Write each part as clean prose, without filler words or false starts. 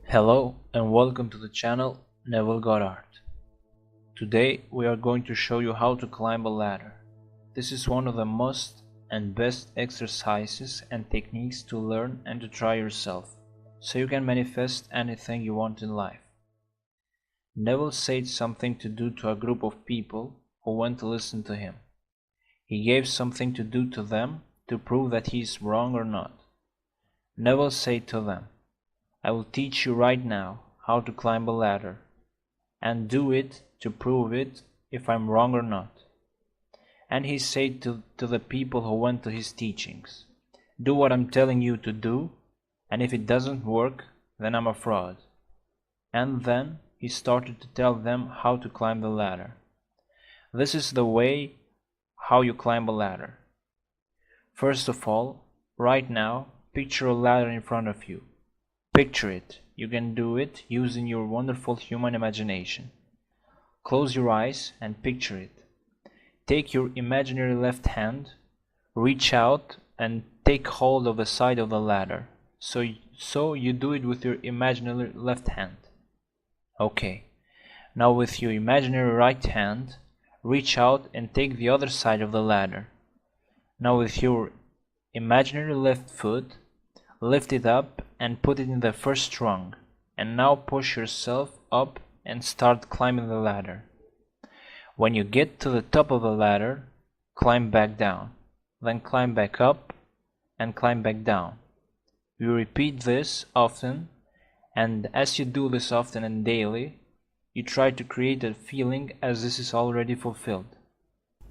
Hello and welcome to the channel Neville Goddard. Today we are going to show you how to climb a ladder. This is one of the most and best exercises and techniques to learn and to try yourself, so you can manifest anything you want in life. Neville said something to do to a group of people who went to listen to him. He gave something to do to them to prove that he is wrong or not. Neville said to them, "I will teach you right now how to climb a ladder, and do it to prove it if I'm wrong or not." And he said to the people who went to his teachings, "Do what I'm telling you to do, and if it doesn't work, then I'm a fraud." And then he started to tell them how to climb the ladder. This is the way how you climb a ladder. First of all, right now, picture a ladder in front of you. Picture it. You can do it using your wonderful human imagination. Close your eyes and picture it. Take your imaginary left hand, reach out and take hold of the side of the ladder. So you do it with your imaginary left hand. Okay. Now with your imaginary right hand, reach out and take the other side of the ladder. Now with your imaginary left foot, lift it up and put it in the first rung, and now push yourself up and start climbing the ladder. When you get to the top of the ladder, climb back down, then climb back up and climb back down. You repeat this often, and as you do this often and daily, you try to create a feeling as this is already fulfilled.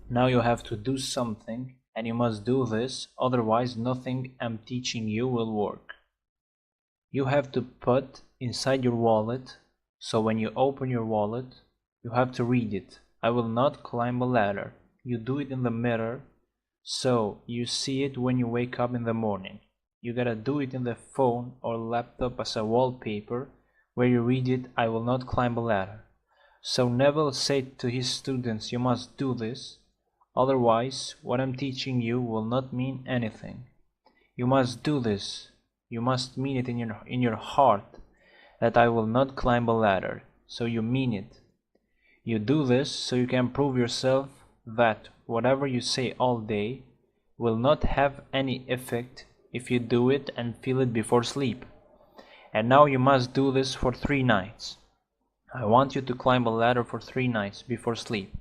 Now you have to do something, and you must do this, otherwise nothing I'm teaching you will work. You have to put inside your wallet, so when you open your wallet, you have to read it. "I will not climb a ladder." You do it in the mirror, so you see it when you wake up in the morning. You gotta do it in the phone or laptop as a wallpaper, where you read it, "I will not climb a ladder." So Neville said to his students, "You must do this, otherwise what I'm teaching you will not mean anything. You must do this. You must mean it in your heart, that I will not climb a ladder." So you mean it. You do this so you can prove yourself that whatever you say all day will not have any effect if you do it and feel it before sleep. And now you must do this for 3 nights. I want you to climb a ladder for 3 nights before sleep.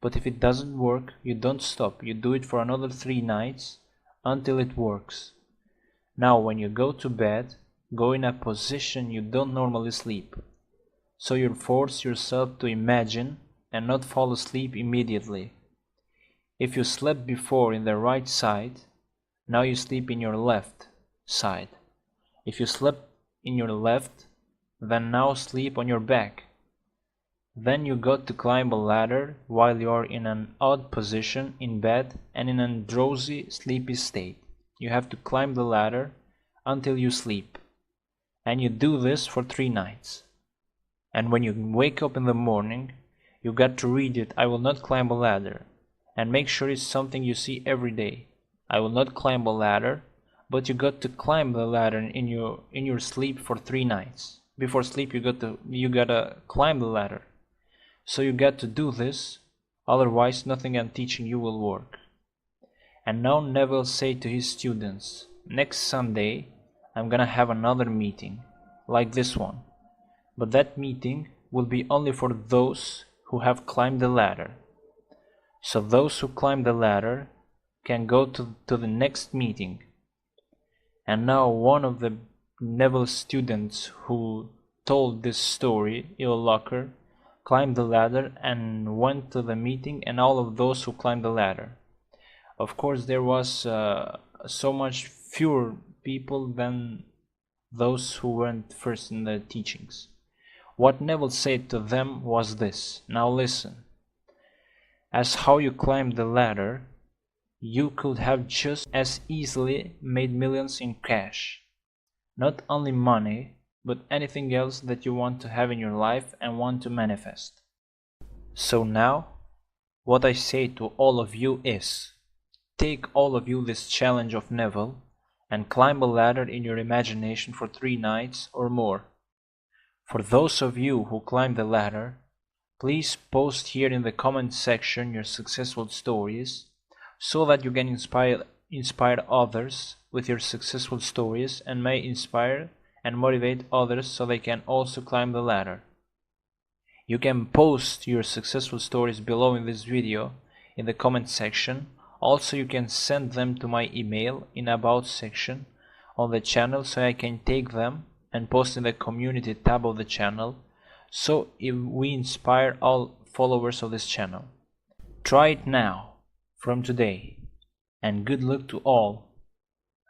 But if it doesn't work, you don't stop. You do it for another 3 nights until it works. Now when you go to bed, go in a position you don't normally sleep. So you force yourself to imagine and not fall asleep immediately. If you slept before in the right side, now you sleep in your left side. If you slept in your left, then now sleep on your back. Then you got to climb a ladder while you are in an odd position in bed and in a drowsy, sleepy state. You have to climb the ladder until you sleep. And you do this for 3 nights. And when you wake up in the morning, you got to read it, "I will not climb a ladder." And make sure it's something you see every day. "I will not climb a ladder," but you got to climb the ladder in your sleep for 3 nights. Before sleep you gotta climb the ladder. So you got to do this, otherwise nothing I'm teaching you will work. And now Neville said to his students, "Next Sunday I'm gonna have another meeting, like this one. But that meeting will be only for those who have climbed the ladder. So those who climb the ladder can go to the next meeting." And now one of the Neville students who told this story, Locker, climbed the ladder and went to the meeting, and all of those who climbed the ladder. Of course there was so much fewer people than those who went first in the teachings. What Neville said to them was this: "Now listen. As how you climbed the ladder, you could have just as easily made millions in cash. Not only money, but anything else that you want to have in your life and want to manifest. So now, what I say to all of you is, take all of you this challenge of Neville and climb a ladder in your imagination for 3 nights or more. For those of you who climb the ladder, please post here in the comment section your successful stories so that you can inspire others with your successful stories and may inspire and motivate others so they can also climb the ladder. You can post your successful stories below in this video in the comment section. Also, you can send them to my email in about section on the channel so I can take them and post in the community tab of the channel so we inspire all followers of this channel. Try it now, from today, and good luck to all.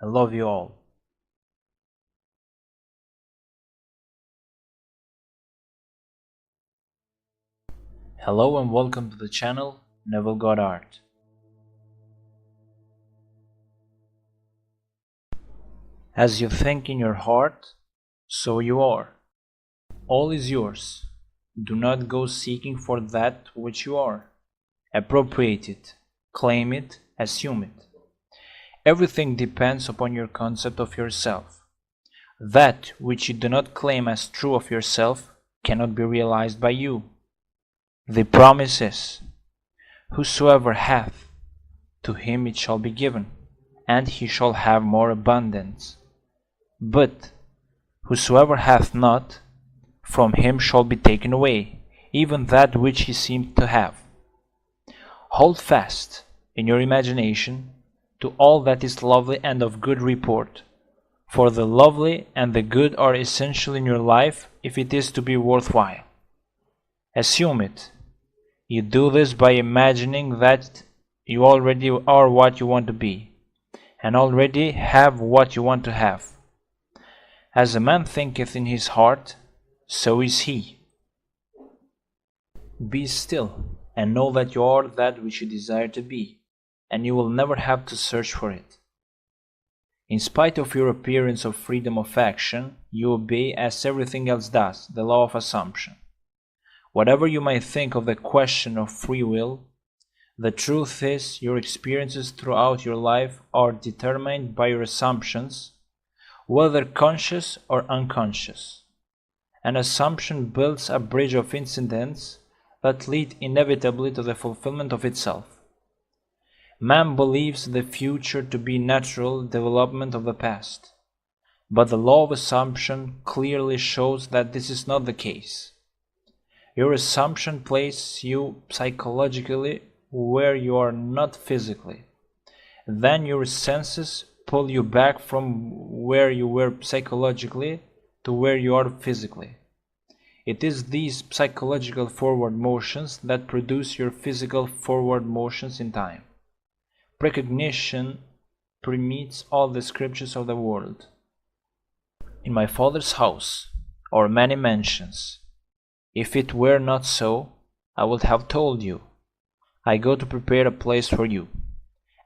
I love you all. Hello and welcome to the channel, Neville Goddard. As you think in your heart, so you are. All is yours. Do not go seeking for that which you are. Appropriate it, claim it, assume it. Everything depends upon your concept of yourself. That which you do not claim as true of yourself cannot be realized by you. The promise is, whosoever hath, to him it shall be given, and he shall have more abundance. But whosoever hath not, from him shall be taken away, even that which he seemed to have. Hold fast in your imagination to all that is lovely and of good report, for the lovely and the good are essential in your life if it is to be worthwhile. Assume it. You do this by imagining that you already are what you want to be, and already have what you want to have. As a man thinketh in his heart, so is he. Be still, and know that you are that which you desire to be, and you will never have to search for it. In spite of your appearance of freedom of action, you obey, as everything else does, the law of assumption. Whatever you may think of the question of free will, the truth is your experiences throughout your life are determined by your assumptions, whether conscious or unconscious. An assumption builds a bridge of incidents that lead inevitably to the fulfillment of itself. Man believes the future to be natural development of the past, but the law of assumption clearly shows that this is not the case. Your assumption places you psychologically where you are not physically. Then your senses pull you back from where you were psychologically to where you are physically. It is these psychological forward motions that produce your physical forward motions in time. Precognition permeates all the scriptures of the world. In my Father's house are many mansions. If it were not so, I would have told you. I go to prepare a place for you.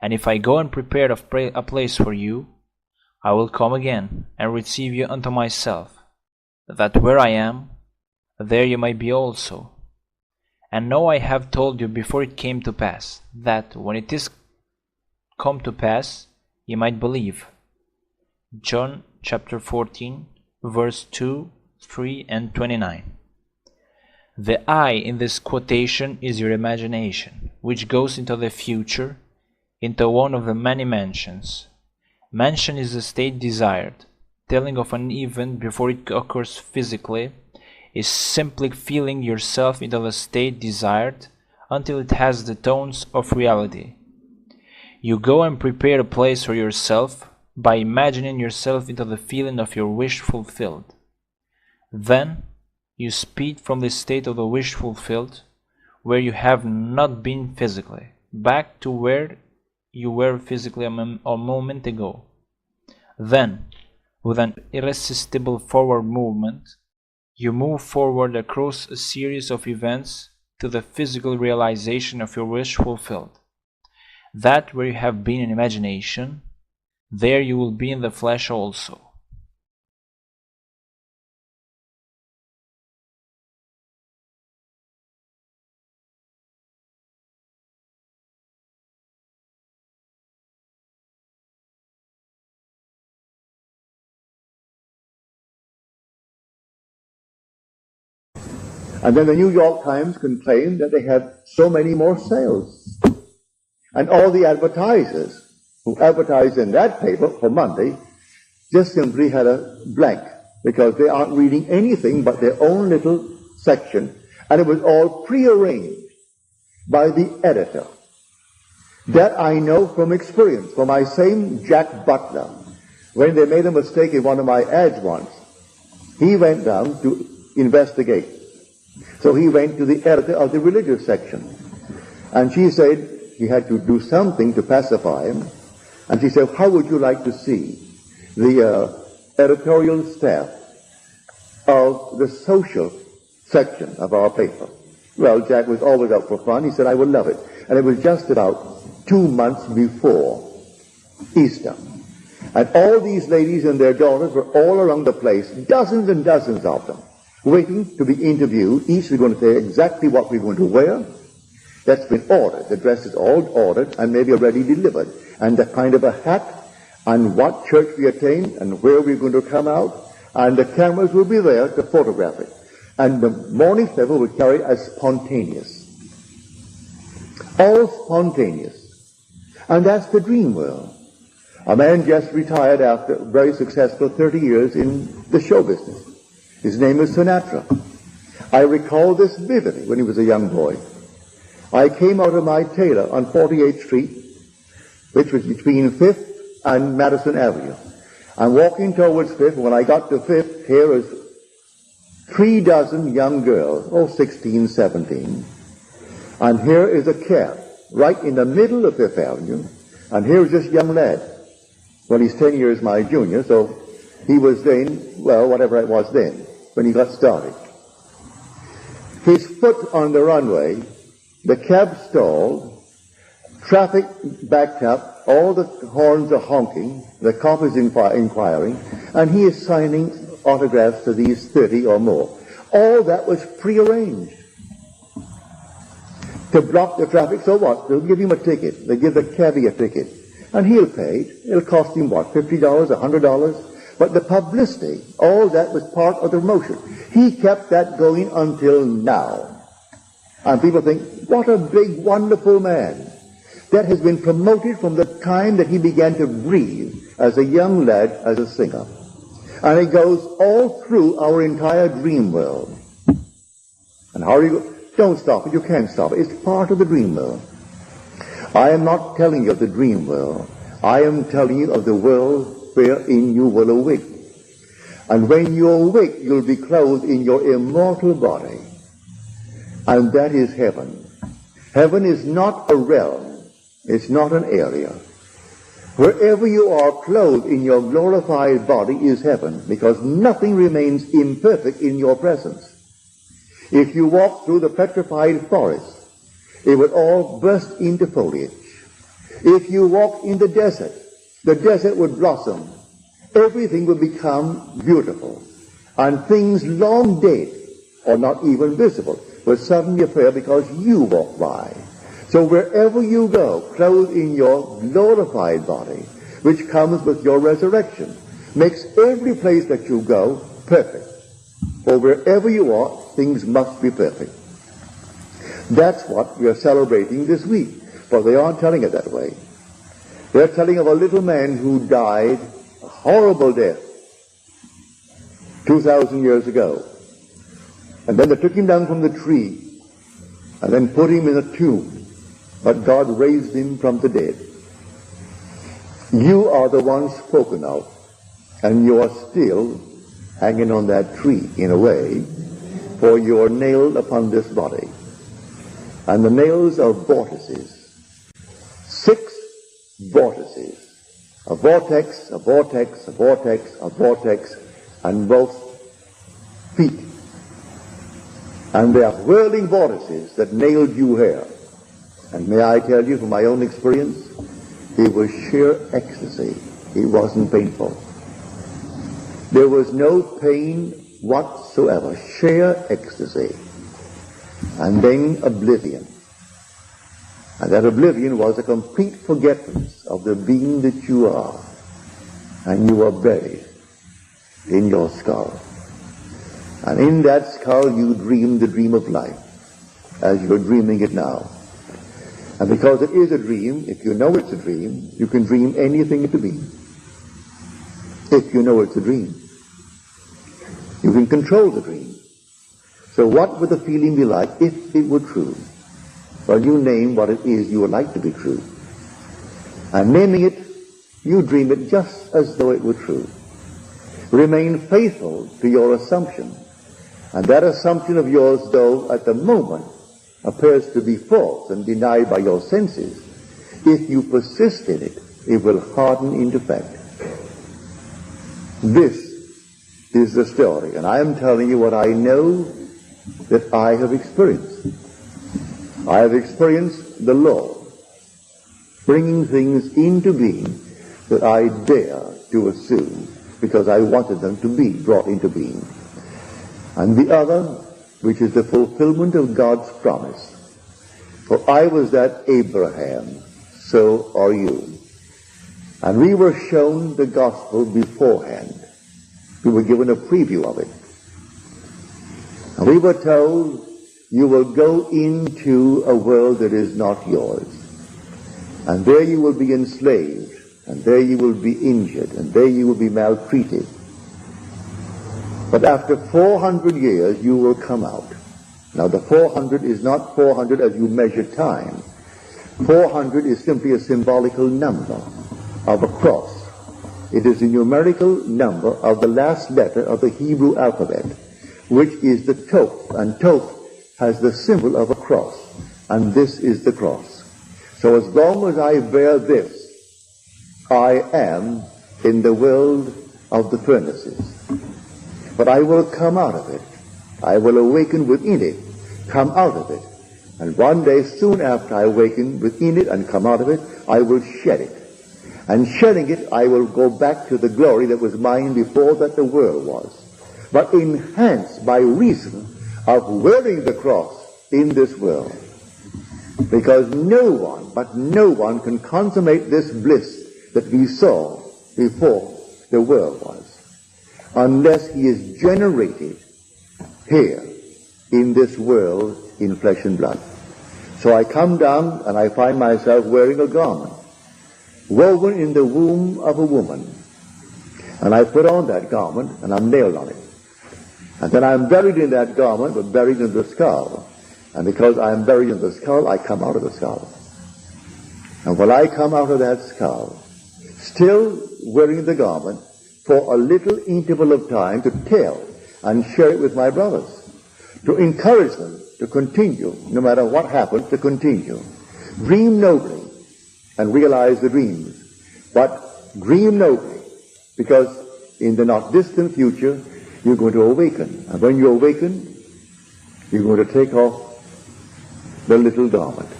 And if I go and prepare a place for you, I will come again and receive you unto myself, that where I am, there you may be also. And now I have told you before it came to pass, that when it is come to pass, ye might believe. John chapter 14, verse 2, 3, and 29. The I in this quotation is your imagination, which goes into the future, into one of the many mansions. Mansion is the state desired. Telling of an event before it occurs physically is simply feeling yourself into the state desired until it has the tones of reality. You go and prepare a place for yourself by imagining yourself into the feeling of your wish fulfilled. Then you speed from the state of the wish fulfilled, where you have not been physically, back to where you were physically a moment ago. Then, with an irresistible forward movement, you move forward across a series of events to the physical realization of your wish fulfilled. That where you have been in imagination, there you will be in the flesh also. And then the New York Times complained that they had so many more sales. And all the advertisers who advertised in that paper for Monday just simply had a blank, because they aren't reading anything but their own little section, and it was all prearranged by the editor. That I know from experience, for my same Jack Butler, when they made a mistake in one of my ads once, he went down to investigate. So he went to the editor of the religious section, and she said he had to do something to pacify him, and she said, how would you like to see the editorial staff of the social section of our paper? Well, Jack was always up for fun. He said, I would love it. And it was just about 2 months before Easter. And all these ladies and their daughters were all around the place, dozens and dozens of them, waiting to be interviewed. Each was going to say exactly what we're going to wear. That's been ordered. The dress is all ordered and maybe already delivered. And the kind of a hat, and what church we attend, and where we're going to come out. And the cameras will be there to photograph it. And the morning paper will carry it as spontaneous. All spontaneous. And that's the dream world. A man just retired after very successful 30 years in the show business. His name is Sinatra. I recall this vividly when he was a young boy. I came out of my tailor on 48th Street, which was between 5th and Madison Avenue. I'm walking towards 5th. When I got to 5th, here is 3 dozen young girls, 16, 17. And here is a cab right in the middle of 5th Avenue. And here is this young lad. Well, he's 10 years my junior, so he was then, well, whatever it was then, when he got started. His foot on the runway, the cab stalled, traffic backed up, all the horns are honking, the cop is inquiring, and he is signing autographs to these 30 or more. All that was prearranged to block the traffic. So what? They'll give him a ticket. They give the cabbie a ticket. And he'll pay it. It'll cost him what? $50, $100? But the publicity, all that was part of the motion. He kept that going until now. And people think, what a big, wonderful man. That has been promoted from the time that he began to breathe as a young lad, as a singer. And it goes all through our entire dream world. And how do you go? Don't stop it. You can't stop it. It's part of the dream world. I am not telling you of the dream world. I am telling you of the world wherein you will awake. And when you awake, you'll be clothed in your immortal body. And that is heaven. Heaven is not a realm. It's not an area. Wherever you are clothed in your glorified body is heaven, because nothing remains imperfect in your presence. If you walk through the petrified forest, it would all burst into foliage. If you walk in the desert would blossom. Everything would become beautiful. And things long dead, or not even visible, will suddenly appear because you walk by. So wherever you go, clothed in your glorified body, which comes with your resurrection, makes every place that you go perfect. For wherever you are, things must be perfect. That's what we are celebrating this week. For they aren't telling it that way. They're telling of a little man who died a horrible death 2,000 years ago. And then they took him down from the tree and then put him in a tomb. But God raised him from the dead. You are the one spoken of, and you are still hanging on that tree in a way, for you are nailed upon this body. And the nails are vortices. 6 vortices. A vortex, a vortex, a vortex, a vortex, and both feet. And they are whirling vortices that nailed you here. And may I tell you from my own experience, it was sheer ecstasy. It wasn't painful. There was no pain whatsoever. Sheer ecstasy. And then oblivion. And that oblivion was a complete forgetfulness of the being that you are. And you are buried in your skull. And in that skull you dream the dream of life, as you're dreaming it now. And because it is a dream, if you know it's a dream, you can dream anything to be. If you know it's a dream. You can control the dream. So what would the feeling be like if it were true? Well, you name what it is you would like to be true. And naming it, you dream it just as though it were true. Remain faithful to your assumption. And that assumption of yours, though at the moment appears to be false and denied by your senses, if you persist in it, it will harden into fact. This is the story, and I am telling you what I know that I have experienced. I have experienced the Lord bringing things into being that I dare to assume because I wanted them to be brought into being. And the other, which is the fulfillment of God's promise. For I was that Abraham, so are you. And we were shown the gospel beforehand. We were given a preview of it. And we were told, you will go into a world that is not yours. And there you will be enslaved. And there you will be injured. And there you will be maltreated. But after 400 years, you will come out. Now the 400 is not 400 as you measure time. 400 is simply a symbolical number of a cross. It is a numerical number of the last letter of the Hebrew alphabet, which is the Toph. And Toph has the symbol of a cross. And this is the cross. So as long as I bear this, I am in the world of the furnaces. But I will come out of it. I will awaken within it, come out of it. And one day, soon after I awaken within it and come out of it, I will shed it. And shedding it, I will go back to the glory that was mine before that the world was. But enhanced by reason of wearing the cross in this world. Because no one can consummate this bliss that we saw before the world was, unless he is generated here in this world in flesh and blood. So I come down and I find myself wearing a garment woven in the womb of a woman. And I put on that garment and I'm nailed on it. And then I'm buried in that garment, but buried in the skull. And because I'm buried in the skull, I come out of the skull. And when I come out of that skull, still wearing the garment, for a little interval of time to tell and share it with my brothers, to encourage them to continue, no matter what happens, to continue. Dream nobly and realize the dreams, but dream nobly, because in the not distant future you're going to awaken, and when you awaken, you're going to take off the little garment,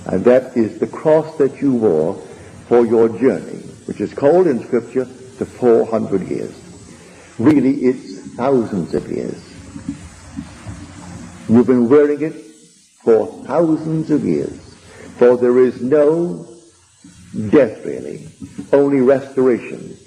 and that is the cross that you wore for your journey, which is called in Scripture the 400 years. Really, it's thousands of years. You've been wearing it for thousands of years. For there is no death, really, only restoration.